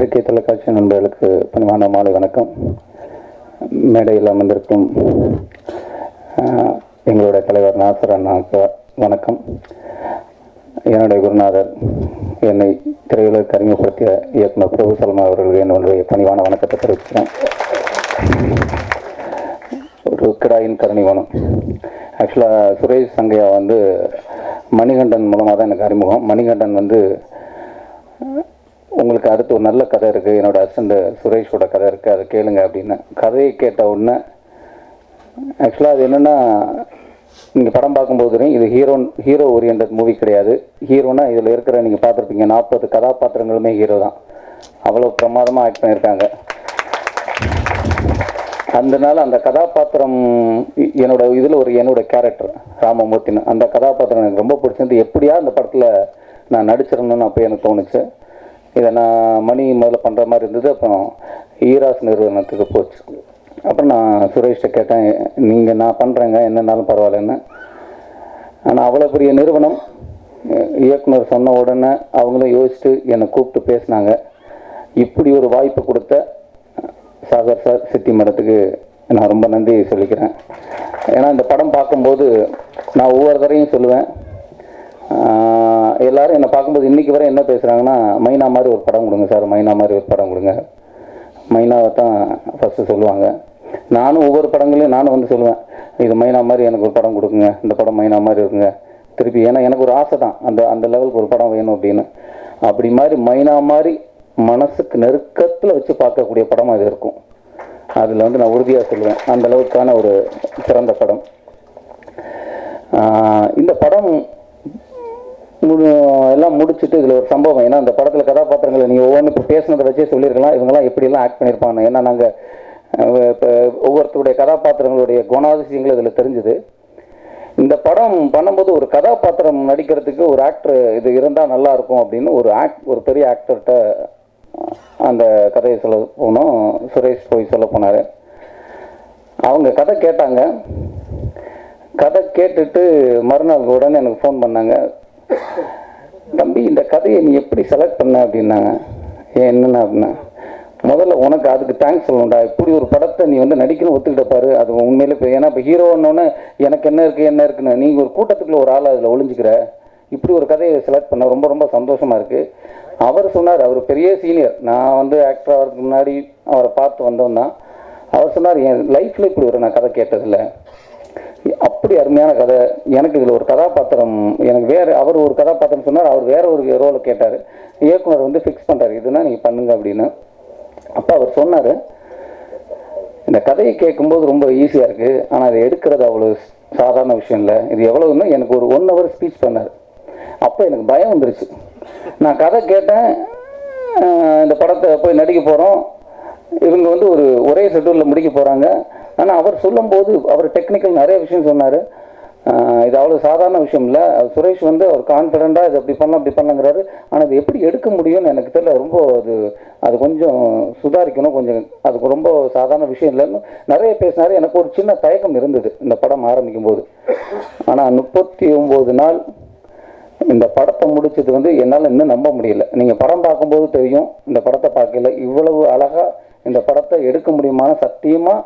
பத்திரிகை தொலைக்காட்சி நண்பர்களுக்கு பணிவான மாலை வணக்கம். மேடையில் அமர்ந்திருக்கும் எங்களுடைய தலைவர் நாசர் அண்ணாவுக்கு வணக்கம். என்னுடைய குருநாதர் என்னை திரையுலகிற்கு அறிமுகப்படுத்திய இயக்குனர் பிரபு சல்மா அவர்களுக்கு என்னுடைய பணிவான வணக்கத்தை தெரிவிக்கிறேன். ஒரு கிடாயின் கருணிவனம். ஆக்சுவலாக சுரேஷ் சங்கையா மணிகண்டன் மூலமாக தான் எனக்கு அறிமுகம். மணிகண்டன் உங்களுக்கு அடுத்து ஒரு நல்ல கதை இருக்குது, என்னோடய அசிஸ்டண்ட் சுரேஷோட கதை இருக்குது, அதை கேளுங்க அப்படின்னு. கதையை கேட்ட உடனே ஆக்சுவலாக அது என்னென்னா, நீங்கள் படம் பார்க்கும்போது இது ஹீரோ ஓரியன்ட் மூவி கிடையாது. ஹீரோனா இதில் இருக்கிற நீங்கள் பார்த்துருப்பீங்க 40 கதாபாத்திரங்களுமே ஹீரோ தான். அவ்வளோ பிரமாதமாக ஆக்ட் பண்ணியிருக்காங்க. அதனால அந்த கதாபாத்திரம் என்னோட கேரக்டர் ராமமூர்த்தின்னு அந்த கதாபாத்திரம் எனக்கு ரொம்ப பிடிச்சிருந்து. எப்படியா அந்த படத்தில் நான் நடிச்சிடணும்னு அப்போ எனக்கு தோணுச்சு. இதை நான் மணி முதல்ல பண்ணுற மாதிரி இருந்தது. அப்புறம் ஈராஸ் நிறுவனத்துக்கு போச்சு. அப்புறம் நான் சுரேஷ்ட கேட்டேன், நீங்கள் நான் பண்ணுறேங்க என்னன்னாலும் பரவாயில்லன்னு. ஆனால் அவ்வளோ பெரிய நிறுவனம் இயக்குனர் சொன்ன உடனே அவங்களும் யோசிச்சுட்டு என்னை கூப்பிட்டு பேசினாங்க. இப்படி ஒரு வாய்ப்பு கொடுத்த சாகர் சார், சித்தி மடத்துக்கு நான் ரொம்ப நன்றி சொல்லிக்கிறேன். ஏன்னா இந்த படம் பார்க்கும்போது நான் ஒவ்வொரு தரையும் சொல்லுவேன், எல்லோரும் என்னை பார்க்கும்போது இன்றைக்கி வரை என்ன பேசுகிறாங்கன்னா, மைனா மாதிரி ஒரு படம் கொடுங்க சார், மைனா மாதிரி ஒரு படம் கொடுங்க. மைனாவை தான் ஃபஸ்ட்டு சொல்லுவாங்க. நானும் ஒவ்வொரு படங்களையும் நானும் சொல்லுவேன், இது மைனா மாதிரி எனக்கு ஒரு படம் கொடுக்குங்க, இந்த படம் மைனா மாதிரி இருக்குங்க திருப்பி. ஏன்னா எனக்கு ஒரு ஆசை தான் அந்த லெவலுக்கு ஒரு படம் வேணும் அப்படின்னு. அப்படி மாதிரி மைனா மாதிரி மனசுக்கு நெருக்கத்தில் வச்சு பார்க்கக்கூடிய படம் அது இருக்கும். அதில் நான் உறுதியாக சொல்லுவேன், அந்த அளவுக்கான ஒரு சிறந்த படம். இந்த படம் எல்லாம் முடிச்சுட்டு இதில் ஒரு சம்பவம். ஏன்னா அந்த படத்தில் கதாபாத்திரங்களை நீங்கள் ஒவ்வொன்று இப்போ பேசுனதை வச்சே சொல்லியிருக்கலாம், இவங்கெல்லாம் எப்படியெல்லாம் ஆக்ட் பண்ணியிருப்பாங்க. ஏன்னா நாங்கள் இப்போ ஒவ்வொருத்தருடைய கதாபாத்திரங்களுடைய குணாதிசயங்கள் இதில் தெரிஞ்சுது. இந்த படம் பண்ணும்போது ஒரு கதாபாத்திரம் நடிக்கிறதுக்கு ஒரு ஆக்டர் இது இருந்தால் நல்லாயிருக்கும் அப்படின்னு ஒரு பெரிய ஆக்டர்கிட்ட அந்த கதையை சொல்ல போனோம். சுரேஷ் போய் சொல்ல போனார். அவங்க கதை கேட்டாங்க. கதை கேட்டுட்டு மறுநாள் உடனே எனக்கு ஃபோன் பண்ணாங்க, தம்பி இந்த கதையை நீ எப்படி செலக்ட் பண்ண அப்படின்னாங்க. என்னென்ன அப்படின்னா, முதல்ல உனக்கு அதுக்கு தேங்க்ஸ் சொல்லணும்டா. இப்படி ஒரு படத்தை நீ நடிக்கணும் ஒத்துக்கிட்ட பாரு. அது உண்மையிலே இப்போ ஏன்னா இப்போ ஹீரோன்னொன்னே எனக்கு என்ன இருக்குன்னு நீங்கள் ஒரு கூட்டத்துக்குள்ள ஒரு ஆள் அதில் ஒளிஞ்சிக்கிற. இப்படி ஒரு கதையை செலக்ட் பண்ண ரொம்ப ரொம்ப சந்தோஷமாக இருக்குது. அவர் சொன்னார், அவர் பெரிய சீனியர். நான் ஆக்டர் ஆகிறதுக்கு முன்னாடி அவரை பார்த்து வந்தோம் தான். அவர் சொன்னார், என் லைஃப்பில் இப்படி ஒரு நான் கதை கேட்டதில்லை, அப்படி அருமையான கதை. எனக்கு இதில் ஒரு கதாபாத்திரம் அவர் ஒரு கதாபாத்திரம் சொன்னார். அவர் வேற ஒரு ரோலை கேட்டார். இயக்குனர் ஃபிக்ஸ் பண்ணுறாரு, இதுனா நீங்கள் பண்ணுங்க அப்படின்னு. அப்போ அவர் சொன்னார், இந்த கதையை கேட்கும்போது ரொம்ப ஈஸியாக இருக்குது, ஆனால் அதை எடுக்கிறது அவ்வளோ சாதாரண விஷயம் இல்லை. இது எவ்வளோன்னு எனக்கு ஒரு 1 hour ஸ்பீச் பண்ணார். அப்போ எனக்கு பயம் வந்துருச்சு. நான் கதை கேட்டேன், இந்த படத்தை போய் நடிக்க போகிறோம், இவங்க ஒரே ஷெட்யூலில் முடிக்க போகிறாங்க. ஆனால் அவர் சொல்லும்போது அவர் டெக்னிக்கல் நிறைய விஷயம் சொன்னார். இது அவ்வளோ சாதாரண விஷயம் இல்லை. சுரேஷ் அவர் கான்ஃபிடெண்ட்டாக இது அப்படி பண்ணலாங்கிறாரு. ஆனால் இது எப்படி எடுக்க முடியும்னு எனக்கு தெரியல. ரொம்ப அது கொஞ்சம் சுதாரிக்கணும், கொஞ்சம் அதுக்கு ரொம்ப சாதாரண விஷயம் இல்லைன்னு நிறைய பேசினார். எனக்கு ஒரு சின்ன தயக்கம் இருந்தது இந்த படம் ஆரம்பிக்கும் போது. ஆனால் 39 நாள் இந்த படத்தை முடிச்சது என்னால் இன்னும் நம்ப முடியல. நீங்கள் படம் பார்க்கும்போது தெரியும், இந்த படத்தை பார்க்கல இவ்வளவு அழகாக இந்த படத்தை எடுக்க முடியுமான சத்தியமாக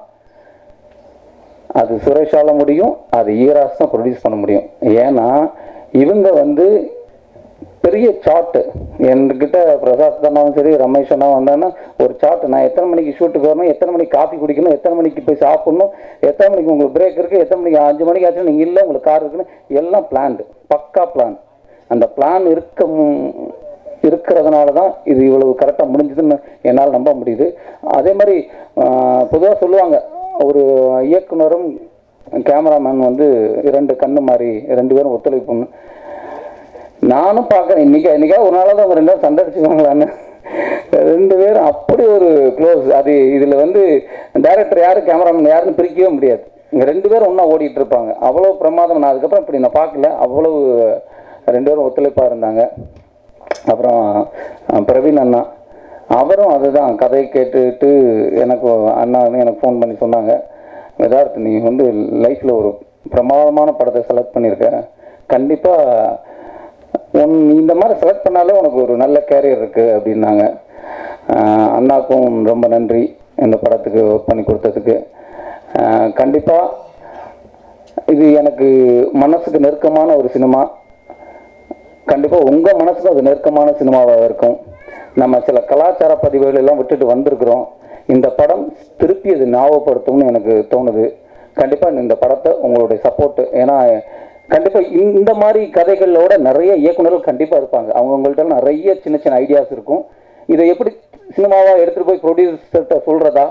அது சுரேஷால முடியும், அது ஈராஸ் தான் ப்ரொடியூஸ் பண்ண முடியும். ஏன்னா இவங்க பெரிய சார்ட்டு. என்கிட்ட பிரசாத் தானாவும் சரி ரமேஷ் அண்ணா வந்தாங்கன்னா ஒரு சார்ட், நான் எத்தனை மணிக்கு ஷூட்டுக்கு வரணும், எத்தனை மணிக்கு காஃபி குடிக்கணும், எத்தனை மணிக்கு போய் சாப்பிடணும், எத்தனை மணிக்கு உங்களுக்கு பிரேக் இருக்குது, எத்தனை மணிக்கு 5 மணிக்கு ஆச்சு நீங்கள் இல்லை உங்களுக்கு கார் இருக்குன்னு எல்லாம் பிளான்டு, பக்கா பிளான். அந்த பிளான் இருக்கிறதுனால தான் இது இவ்வளவு கரெக்டாக முடிஞ்சதுன்னு என்னால் நம்ப முடியுது. அதே மாதிரி பொதுவாக சொல்லுவாங்க, ஒரு இயக்குனரும் கேமராமேன் 2 கண்ணு மாதிரி 2 பேரும் ஒத்துழைப்புன்னு. நானும் பார்க்குறேன், இன்னைக்காக ஒரு நாளாக தான் அவங்க 2 பேரும் சண்டை அடிச்சுக்குவாங்களான்னு. 2 பேரும் அப்படி ஒரு க்ளோஸ். அது இதில் டைரக்டர் யார் கேமராமேன் யாருன்னு பிரிக்கவே முடியாது. இங்கே 2 பேரும் ஒன்றா ஓடிட்டு இருப்பாங்க. அவ்வளோ பிரமாதம். நான் அதுக்கப்புறம் இப்படி நான் பார்க்கல, அவ்வளவு 2 பேரும் ஒத்துழைப்பாக இருந்தாங்க. அப்புறம் பிரவீன் அண்ணா அவரும் அதுதான் கதையை கேட்டுட்டு எனக்கு ஃபோன் பண்ணி சொன்னாங்க, யதார்த் நீ லைஃப்பில் ஒரு பிரமாதமான படத்தை செலக்ட் பண்ணியிருக்க, கண்டிப்பாக நீ இந்த மாதிரி செலக்ட் பண்ணாலே உனக்கு ஒரு நல்ல கேரியர் இருக்குது அப்படின்னாங்க. அண்ணாக்கும் ரொம்ப நன்றி இந்த படத்துக்கு ஒர்க் பண்ணி கொடுத்ததுக்கு. கண்டிப்பாக இது எனக்கு மனசுக்கு நெருக்கமான ஒரு சினிமா. கண்டிப்பாக உங்கள் மனசுக்கு அது நெருக்கமான சினிமாவாக இருக்கும். நம்ம சில கலாச்சார பதிவுகள் எல்லாம் விட்டுட்டு வந்திருக்கிறோம். இந்த படம் திருப்பி அது ஞாபகப்படுத்தும்னு எனக்கு தோணுது. கண்டிப்பாக இந்த படத்தை உங்களுடைய சப்போர்ட்டு, ஏன்னா கண்டிப்பாக இந்த மாதிரி கதைகளோட நிறைய இயக்குநர்கள் கண்டிப்பாக இருப்பாங்க. அவங்கள்ட்ட நிறைய சின்ன சின்ன ஐடியாஸ் இருக்கும். இதை எப்படி சினிமாவாக எடுத்துகிட்டு போய் ப்ரொடியூசர்கிட்ட சொல்கிறதா,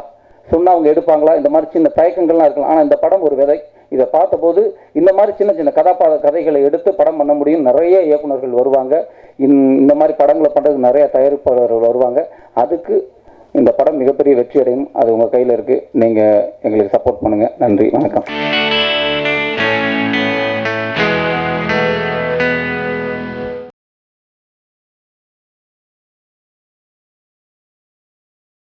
சொன்னால் அவங்க எடுப்பாங்களா, இந்த மாதிரி சின்ன தயக்கங்கள்லாம் இருக்கலாம். ஆனால் இந்த படம் ஒரு விதை. இதை பார்த்தபோது இந்த மாதிரி சின்ன சின்ன கதைகளை எடுத்து படம் பண்ண முடியும். நிறைய இயக்குநர்கள் வருவாங்க. இந்த மாதிரி படங்களை பண்ணுறதுக்கு நிறைய தயாரிப்பாளர்கள் வருவாங்க. அதுக்கு இந்த படம் மிகப்பெரிய வெற்றி அடையும். அது உங்கள் கையில் இருக்குது. நீங்கள் எங்களுக்கு சப்போர்ட் பண்ணுங்கள். நன்றி, வணக்கம்.